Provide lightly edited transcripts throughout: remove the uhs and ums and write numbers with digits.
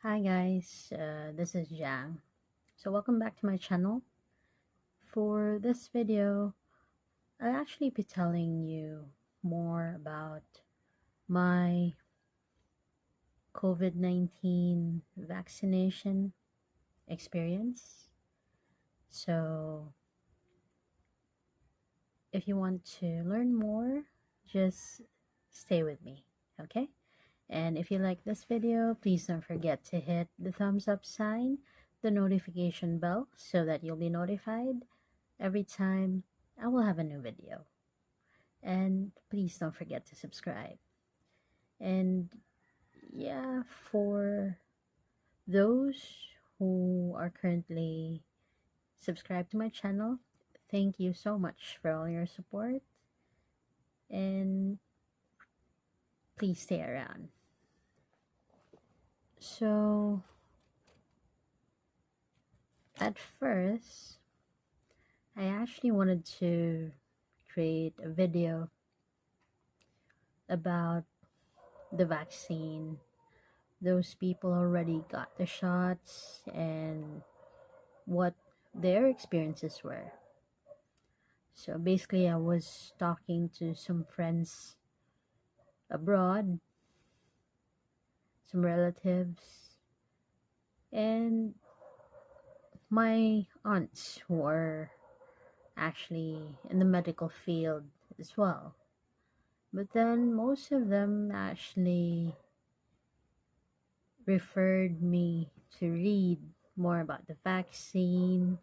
Hi guys, this is Jang. So welcome back to my channel. For this video, I'll actually be telling you more about my COVID-19 vaccination experience. So if you want to learn more, just stay with me, okay? And if you like this video, please don't forget to hit the thumbs up sign, the notification bell, so that you'll be notified every time I will have a new video. And please don't forget to subscribe. And yeah, for those who are currently subscribed to my channel, thank you so much for all your support. And please stay around. So, at first, I actually wanted to create a video about the vaccine. Those people already got the shots and what their experiences were. So basically, I was talking to some friends abroad, some relatives, and my aunts who are actually in the medical field as well. But then most of them actually referred me to read more about the vaccine,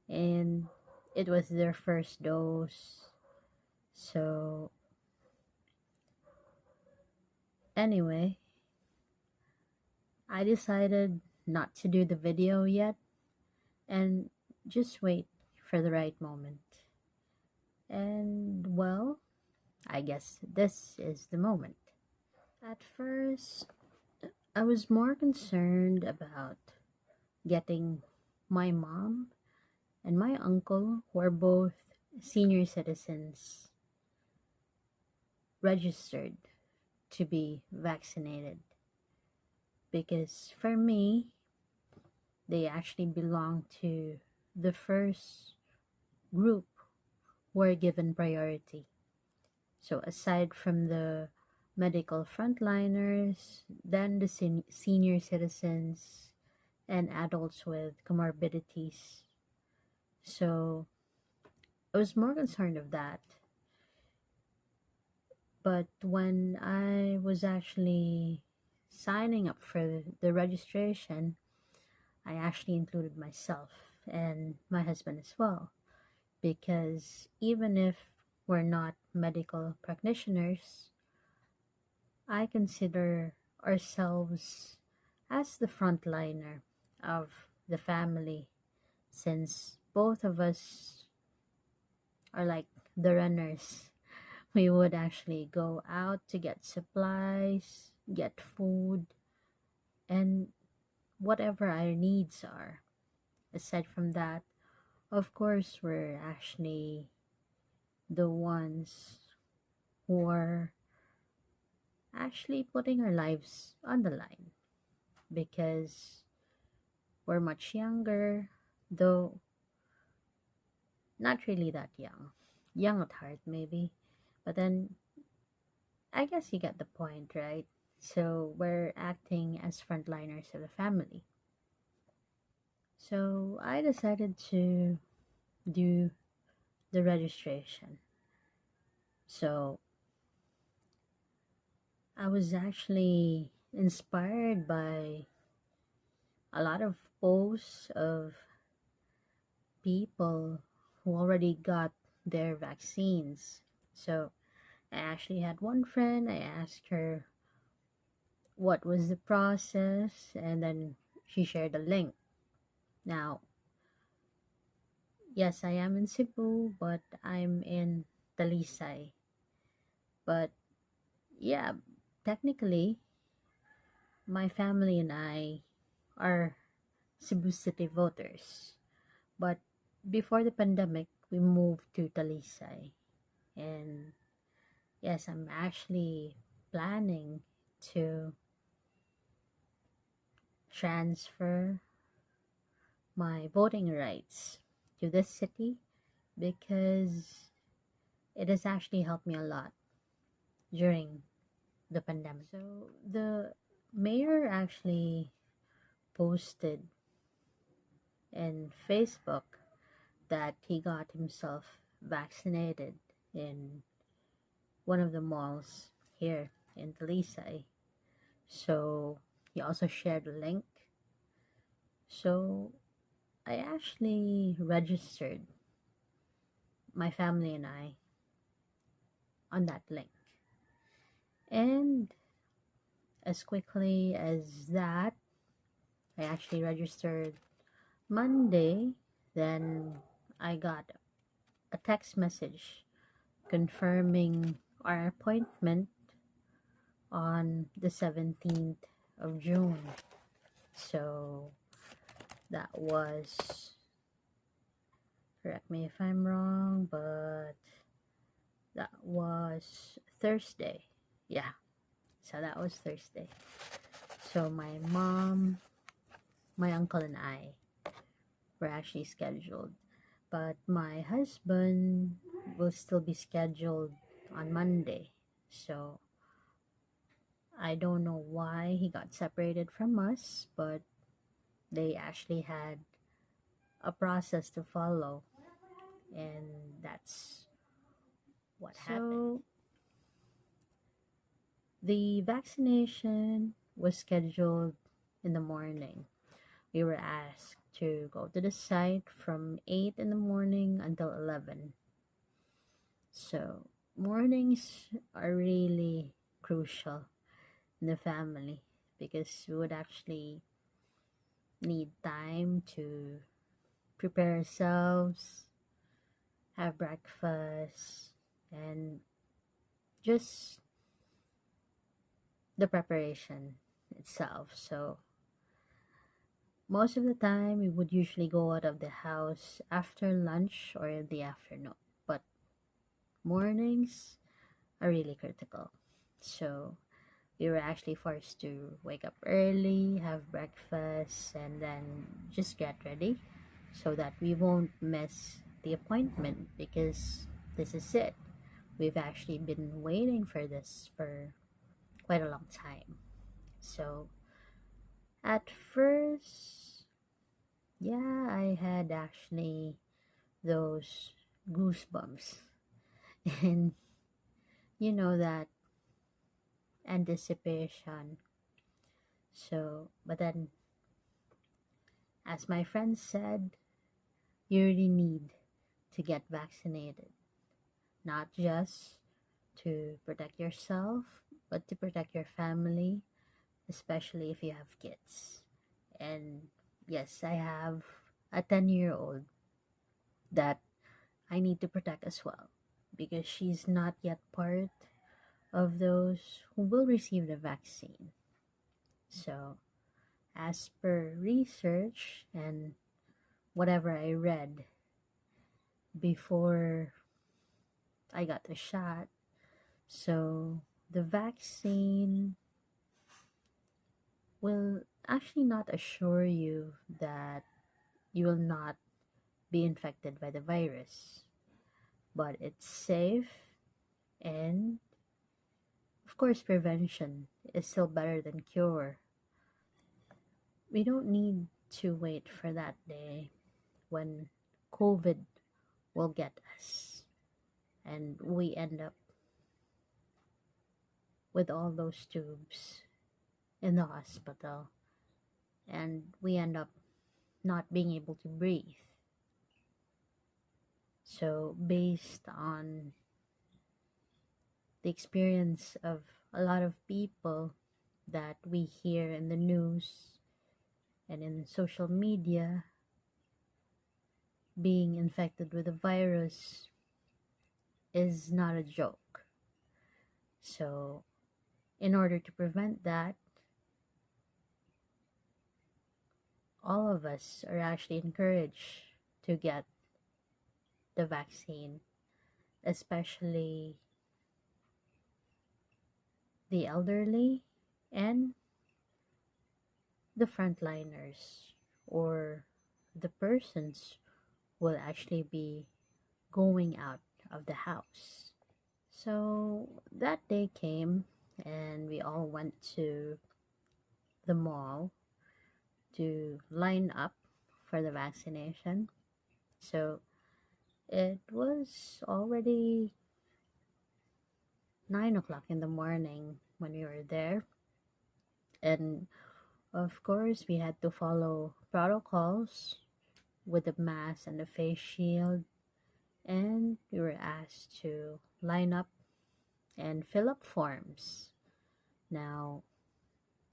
and it was their first dose. So anyway, I decided not to do the video yet and just wait for the right moment. And well, I guess this is the moment. At first, I was more concerned about getting my mom and my uncle, who are both senior citizens, registered to be vaccinated. Because for me, they actually belong to the first group who are given priority. So aside from the medical frontliners, then the senior citizens and adults with comorbidities. So I was more concerned of that. But when I was actually signing up for the registration, I actually included myself and my husband as well. Because even if we're not medical practitioners, I consider ourselves as the frontliner of the family, since both of us are like the runners. We would actually go out to get supplies, get food, and whatever our needs are. Aside from that, of course, we're actually the ones who are actually putting our lives on the line because we're much younger, though not really that young. Young at heart, maybe. But then, I guess you get the point, right? So, we're acting as frontliners of the family. So, I decided to do the registration. So, I was actually inspired by a lot of posts of people who already got their vaccines. So, I actually had one friend, I asked her what was the process, and then she shared a link. Now, yes, I am in Cebu, but I'm in Talisay. But yeah, technically, my family and I are Cebu City voters. But before the pandemic, we moved to Talisay. And yes, I'm actually planning to transfer my voting rights to this city because it has actually helped me a lot during the pandemic. So the mayor actually posted in Facebook that he got himself vaccinated in one of the malls here in Talisay. So he also shared a link. So I actually registered my family and I on that link. And as quickly as that, I actually registered Monday. Then I got a text message confirming our appointment on the 17th of June. So that was, correct me if I'm wrong, but that was Thursday. Yeah, so that was Thursday. So my mom, my uncle, and I were actually scheduled. But my husband will still be scheduled on Monday. So I don't know why he got separated from us, but they actually had a process to follow, and that's what happened. So the vaccination was scheduled in the morning. We were asked to go to the site from 8 in the morning until 11. So mornings are really crucial in the family because we would actually need time to prepare ourselves, have breakfast, and just the preparation itself. So most of the time we would usually go out of the house after lunch or in the afternoon. But mornings are really critical. So we were actually forced to wake up early, have breakfast, and then just get ready so that we won't miss the appointment because this is it. We've actually been waiting for this for quite a long time. So at first, yeah, I had actually those goosebumps and that anticipation. So, but then, as my friend said, you really need to get vaccinated, not just to protect yourself, but to protect your family, especially if you have kids. And yes, I have a 10-year-old that I need to protect as well because she's not yet part of those who will receive the vaccine. So, as per research and whatever I read before I got the shot, so the vaccine will actually not assure you that you will not be infected by the virus, but it's safe, and of course, prevention is still better than cure. We don't need to wait for that day when COVID will get us and we end up with all those tubes in the hospital and we end up not being able to breathe. So, based on the experience of a lot of people that we hear in the news and in social media, being infected with the virus is not a joke. So, in order to prevent that, all of us are actually encouraged to get the vaccine, especially the elderly and the frontliners or the persons will actually be going out of the house. So that day came and we all went to the mall to line up for the vaccination. So it was already 9 o'clock in the morning when we were there. And of course, we had to follow protocols with the mask and the face shield. And we were asked to line up and fill up forms. Now,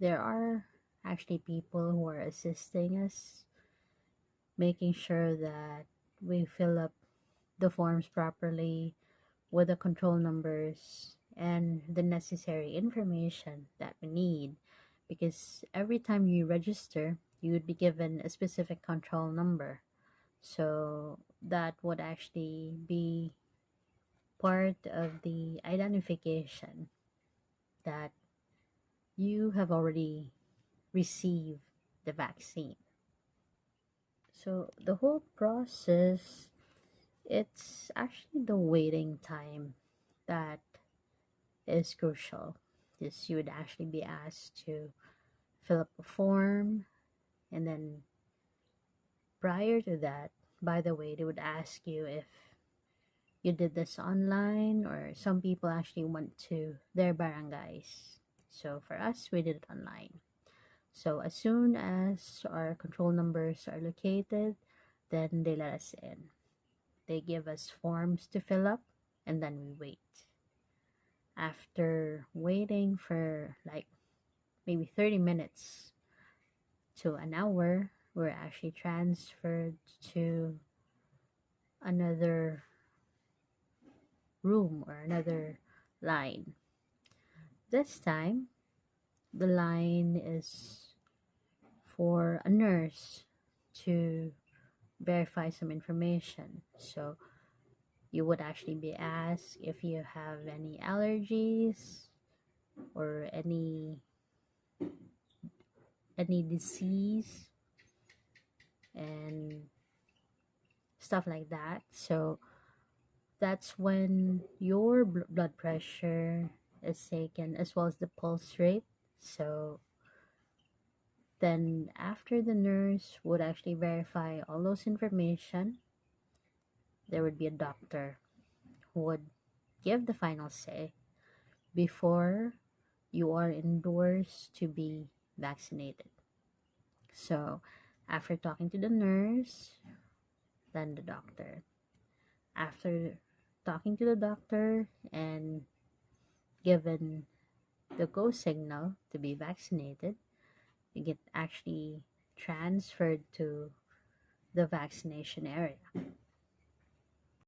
there are actually people who are assisting us, making sure that we fill up the forms properly with the control numbers and the necessary information that we need. Because every time you register, you would be given a specific control number. So that would actually be part of the identification that you have already received the vaccine. So the whole process, it's actually the waiting time that is crucial. Because you would actually be asked to fill up a form, and then prior to that, by the way, they would ask you if you did this online, or some people actually went to their barangays. So for us, we did it online. So as soon as our control numbers are located, then they let us in. They give us forms to fill up, and then we wait. After waiting for like maybe 30 minutes to an hour, we're actually transferred to another room or another line. This time, the line is for a nurse to verify some information. So you would actually be asked if you have any allergies or any disease and stuff like that. So that's when your blood pressure is taken as well as the pulse rate. So then after the nurse would actually verify all those information, there would be a doctor who would give the final say before you are endorsed to be vaccinated. So after talking to the nurse, then the doctor. After talking to the doctor and given the go signal to be vaccinated, you get actually transferred to the vaccination area.